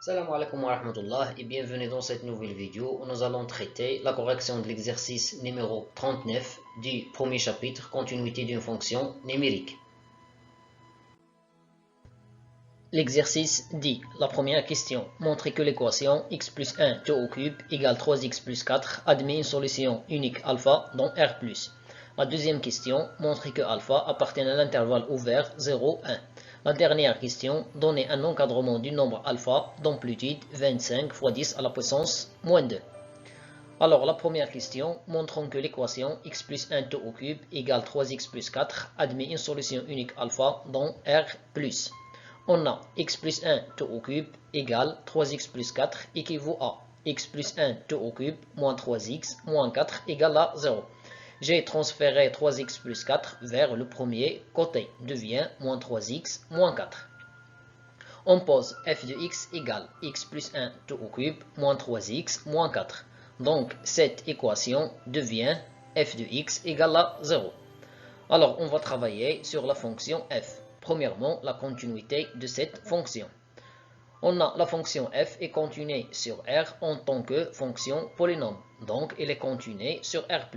Salam alaikum wa rahmatullah et bienvenue dans cette nouvelle vidéo où nous allons traiter la correction de l'exercice numéro 39 du premier chapitre, continuité d'une fonction numérique. L'exercice dit, la première question, montrer que l'équation x plus 1 t au cube égale 3x plus 4 admet une solution unique alpha dans R+. La deuxième question, montrer que alpha appartient à l'intervalle ouvert 0, 1. La dernière question, donner un encadrement du nombre alpha d'amplitude 25 fois 10 à la puissance moins 2. Alors la première question, montrons que l'équation x plus 1 t au cube égale 3x plus 4 admet une solution unique alpha dans R+. On a x plus 1 t au cube égale 3x plus 4 équivaut à x plus 1 t au cube moins 3x moins 4 égale à 0. J'ai transféré 3x plus 4 vers le premier côté, devient moins 3x moins 4. On pose f de x égale x plus 1 t au cube moins 3x moins 4. Donc cette équation devient f de x égale à 0. Alors on va travailler sur la fonction f. Premièrement, la continuité de cette fonction. On a la fonction f est continue sur R en tant que fonction polynôme. Donc elle est continue sur R+.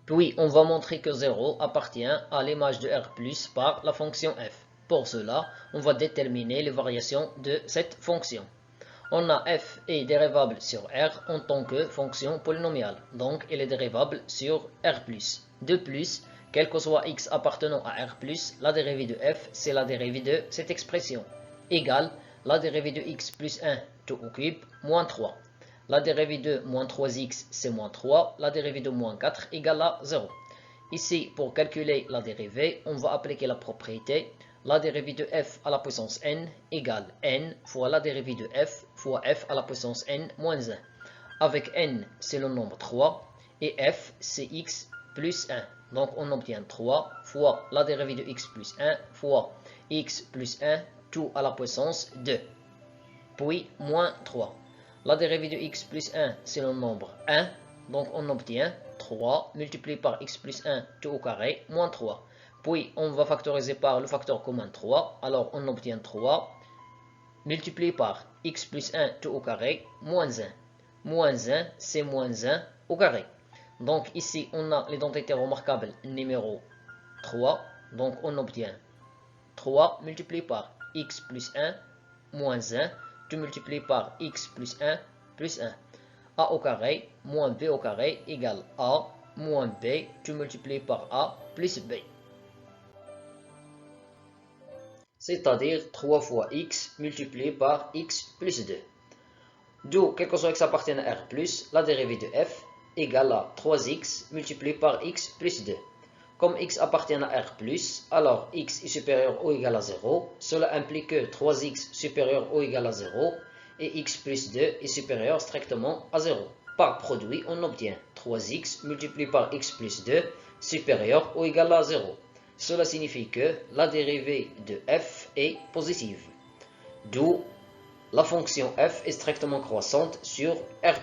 Puis on va montrer que 0 appartient à l'image de R+ par la fonction f. Pour cela, on va déterminer les variations de cette fonction. On a f est dérivable sur R en tant que fonction polynomiale, donc elle est dérivable sur R+. De plus, quel que soit x appartenant à R+, la dérivée de f, c'est la dérivée de cette expression, égale la dérivée de x plus 1 t au cube moins 3. La dérivée de moins 3x, c'est moins 3. La dérivée de moins 4 égale à 0. Ici, pour calculer la dérivée, on va appliquer la propriété. La dérivée de f à la puissance n égale n fois la dérivée de f fois f à la puissance n moins 1. Avec n, c'est le nombre 3 et f, c'est x plus 1. Donc on obtient 3 fois la dérivée de x plus 1 fois x plus 1 tout à la puissance 2. Puis moins 3. La dérivée de x plus 1, c'est le nombre 1. Donc on obtient 3 multiplié par x plus 1 tout au carré moins 3. Puis on va factoriser par le facteur commun 3. Alors on obtient 3 multiplié par x plus 1 tout au carré moins 1. Moins 1, c'est moins 1 au carré. Donc ici on a l'identité remarquable numéro 3. Donc on obtient 3 multiplié par x plus 1 moins 1. Tout multiplié par x plus 1 plus 1. A au carré moins b au carré égale a moins b tout multiplié par a plus b. C'est-à-dire 3 fois x multiplié par x plus 2. D'où, quel que soit x appartienne à R+, la dérivée de f égale à 3x multiplié par x plus 2. Comme x appartient à R+, alors x est supérieur ou égal à 0. Cela implique que 3x supérieur ou égal à 0 et x plus 2 est supérieur strictement à 0. Par produit, on obtient 3x multiplié par x plus 2 supérieur ou égal à 0. Cela signifie que la dérivée de f est positive. D'où la fonction f est strictement croissante sur R+.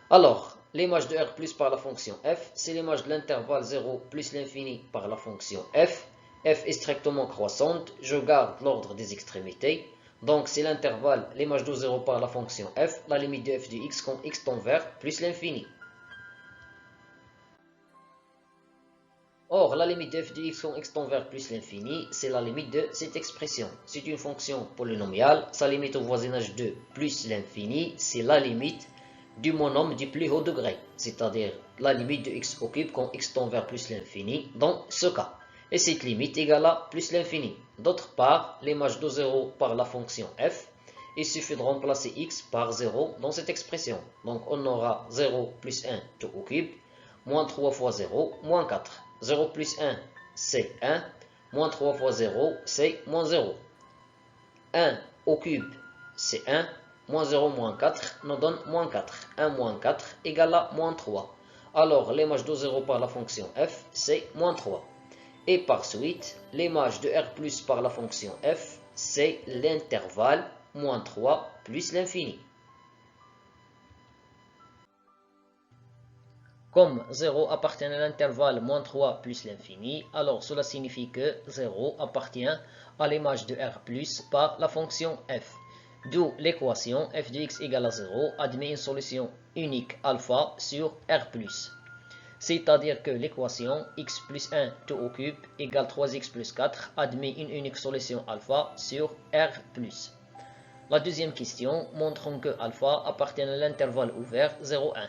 Alors, l'image de R+ par la fonction f, c'est l'image de l'intervalle 0 plus l'infini par la fonction f. F est strictement croissante, je garde l'ordre des extrémités. Donc, c'est l'intervalle, l'image de 0 par la fonction f, la limite de f de x quand x tend vers plus l'infini. Or, la limite de f de x quand x tend vers plus l'infini, c'est la limite de cette expression. C'est une fonction polynomiale, sa limite au voisinage de plus l'infini, c'est la limite du monôme du plus haut degré, c'est-à-dire la limite de x au cube quand x tend vers plus l'infini dans ce cas. Et cette limite égale à plus l'infini. D'autre part, l'image de 0 par la fonction f, il suffit de remplacer x par 0 dans cette expression. Donc on aura 0 plus 1 tout au cube, moins 3 fois 0, moins 4. 0 plus 1, c'est 1, moins 3 fois 0, c'est moins 0. 1 au cube, c'est 1. Moins 0 moins 4 nous donne moins 4. 1 moins 4 égale à moins 3. Alors, l'image de 0 par la fonction f, c'est moins 3. Et par suite, l'image de R+ par la fonction f, c'est l'intervalle moins 3 plus l'infini. Comme 0 appartient à l'intervalle moins 3 plus l'infini, alors cela signifie que 0 appartient à l'image de R plus par la fonction f. D'où l'équation f de x égale à 0 admet une solution unique alpha sur R plus. C'est-à-dire que l'équation x plus 1 tout au cube égale 3x plus 4 admet une unique solution alpha sur R plus. La deuxième question montre que alpha appartient à l'intervalle ouvert 0,1.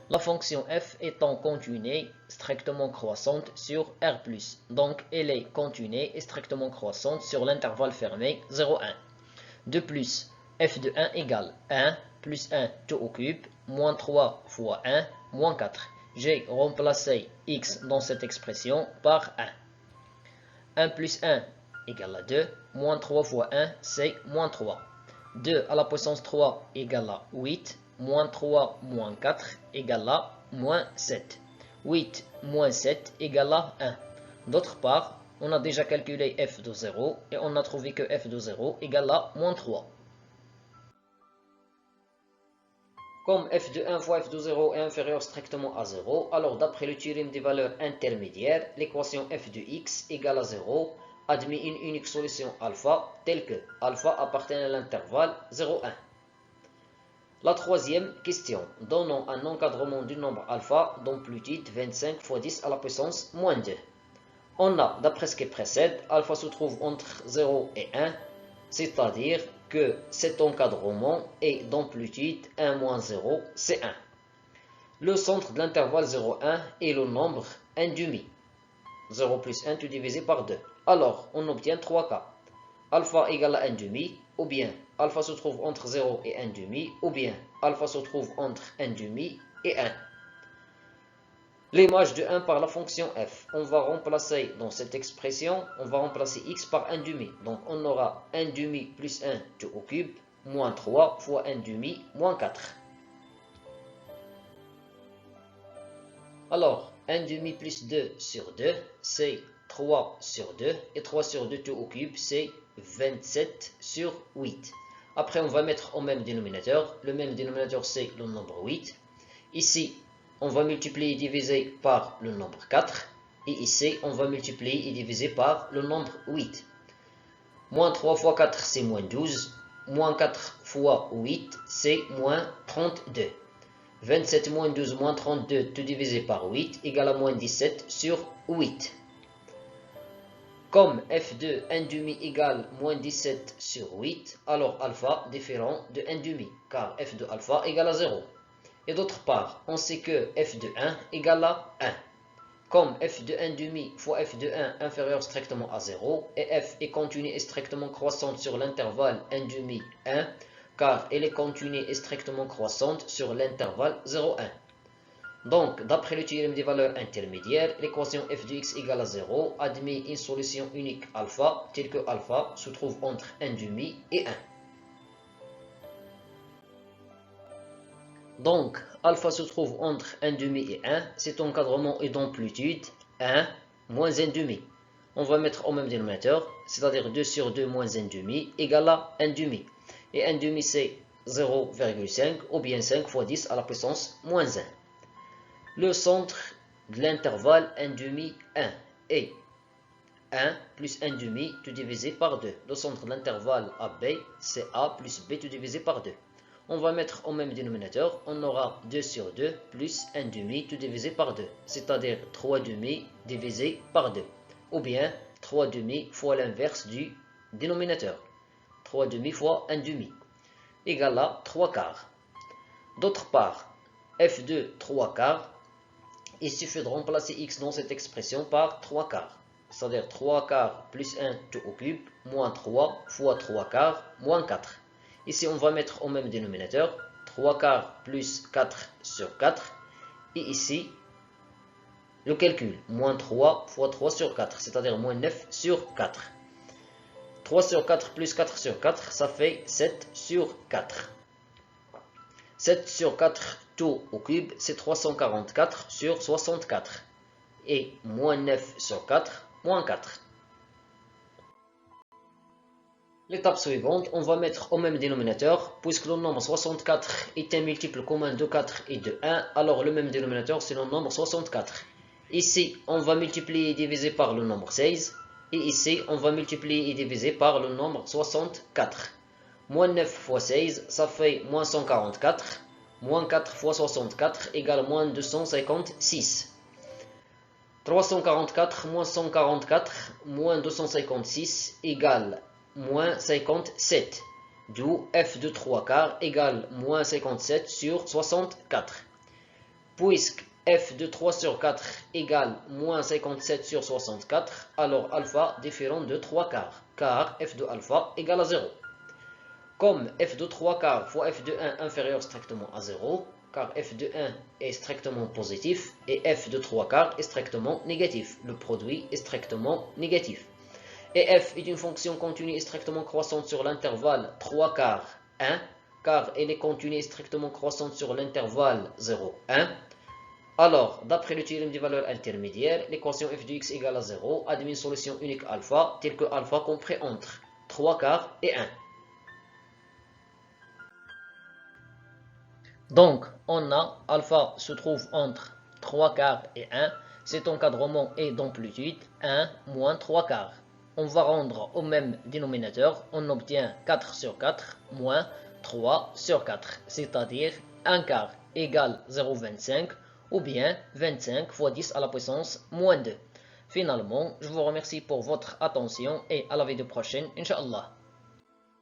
La fonction f étant continue strictement croissante sur R+, donc elle est continue et strictement croissante sur l'intervalle fermé 0,1. De plus, f de 1 égale 1 plus 1 tout au cube, moins 3 fois 1, moins 4. J'ai remplacé x dans cette expression par 1. 1 plus 1 égale à 2, moins 3 fois 1, c'est moins 3. 2 à la puissance 3 égale à 8, moins 3 moins 4 égale à moins 7. 8 moins 7 égale à 1. D'autre part, on a déjà calculé f de 0 et on a trouvé que f de 0 égale à moins 3. Comme f de 1 fois f de 0 est inférieur strictement à 0, alors d'après le théorème des valeurs intermédiaires, l'équation f de x égale à 0 admet une unique solution alpha telle que alpha appartient à l'intervalle 0,1. La troisième question, donnons un encadrement du nombre alpha d'amplitude 25 fois 10 à la puissance moins 2. On a, d'après ce qui précède, alpha se trouve entre 0 et 1, c'est-à-dire que cet encadrement est d'amplitude 1 moins 0, c'est 1. Le centre de l'intervalle 0,1 est le nombre 1 demi. 0 plus 1 tout divisé par 2. Alors, on obtient 3 cas. Alpha égale à 1 demi, ou bien alpha se trouve entre 0 et 1 demi, ou bien alpha se trouve entre 1 demi et 1. L'image de 1 par la fonction f. On va remplacer dans cette expression, on va remplacer x par 1 demi. Donc on aura 1 demi plus 1 tout au cube, moins 3 fois 1 demi, moins 4. Alors, 1 demi plus 2 sur 2, c'est 3 sur 2. Et 3 sur 2 tout au cube, c'est 27 sur 8. Après, on va mettre au même dénominateur. Le même dénominateur, c'est le nombre 8. Ici, on va multiplier et diviser par le nombre 4. Et ici, on va multiplier et diviser par le nombre 8. Moins 3 fois 4, c'est moins 12. Moins 4 fois 8, c'est moins 32. 27 moins 12 moins 32, tout divisé par 8, égale à moins 17 sur 8. Comme f de 1 demi égale moins 17 sur 8, alors alpha différent de 1 demi, car f de alpha égale à 0. Et d'autre part, on sait que f de 1 égale à 1. Comme f de 1 demi fois f de 1 inférieur strictement à 0, et f est continue et strictement croissante sur l'intervalle 1 demi 1, car elle est continue et strictement croissante sur l'intervalle 0,1. Donc, d'après le théorème des valeurs intermédiaires, l'équation f de x égale à 0 admet une solution unique alpha, telle que alpha se trouve entre 1 demi et 1. Donc, alpha se trouve entre 1 demi et 1, cet encadrement est d'amplitude 1 moins 1 demi. On va mettre au même dénominateur, c'est-à-dire 2 sur 2 moins 1 demi égale à 1 demi. Et 1 demi c'est 0,5 ou bien 5 fois 10 à la puissance moins 1. Le centre de l'intervalle 1 demi 1 est 1 plus 1 demi tout divisé par 2. Le centre de l'intervalle AB c'est A plus B tout divisé par 2. On va mettre au même dénominateur, on aura 2 sur 2 plus 1 demi tout divisé par 2, c'est-à-dire 3 demi divisé par 2. Ou bien 3 demi fois l'inverse du dénominateur. 3 demi fois 1 demi égale à 3 quarts. D'autre part, f de 3 quarts, il suffit de remplacer x dans cette expression par 3 quarts. C'est-à-dire 3 quarts plus 1 tout au cube, moins 3 fois 3 quarts, moins 4. Ici, on va mettre au même dénominateur, 3 quarts plus 4 sur 4. Et ici, le calcul, moins 3 fois 3 sur 4, c'est-à-dire moins 9 sur 4. 3 sur 4 plus 4 sur 4, ça fait 7 sur 4. 7 sur 4 tout au cube, c'est 344 sur 64. Et moins 9 sur 4, moins 4. L'étape suivante, on va mettre au même dénominateur, puisque le nombre 64 est un multiple commun de 4 et de 1, alors le même dénominateur c'est le nombre 64. Ici, on va multiplier et diviser par le nombre 16, et ici, on va multiplier et diviser par le nombre 64. Moins 9 fois 16, ça fait moins 144, moins 4 fois 64 égale moins 256. 344 moins 144 moins 256 égale moins 57, d'où f de 3 quarts égale moins 57 sur 64. Puisque f de 3 sur 4 égale moins 57 sur 64, alors alpha différent de 3 quarts, car f de alpha égale à 0. Comme f de 3 quarts fois f de 1 inférieur strictement à 0, car f de 1 est strictement positif et f de 3 quarts est strictement négatif. Le produit est strictement négatif. Et f est une fonction continue et strictement croissante sur l'intervalle 3 quarts 1, car elle est continue et strictement croissante sur l'intervalle 0, 1. Alors, d'après le théorème des valeurs intermédiaires, l'équation f de x égale à 0 admet une solution unique alpha, telle que alpha compris entre 3 quarts et 1. Donc, on a alpha se trouve entre 3 quarts et 1. Cet encadrement est d'amplitude 1 moins 3 quarts. On va rendre au même dénominateur. On obtient 4 sur 4 moins 3 sur 4. C'est-à-dire 1 quart égale 0,25 ou bien 25 fois 10 à la puissance moins 2. Finalement, je vous remercie pour votre attention et à la vidéo prochaine, Inch'Allah.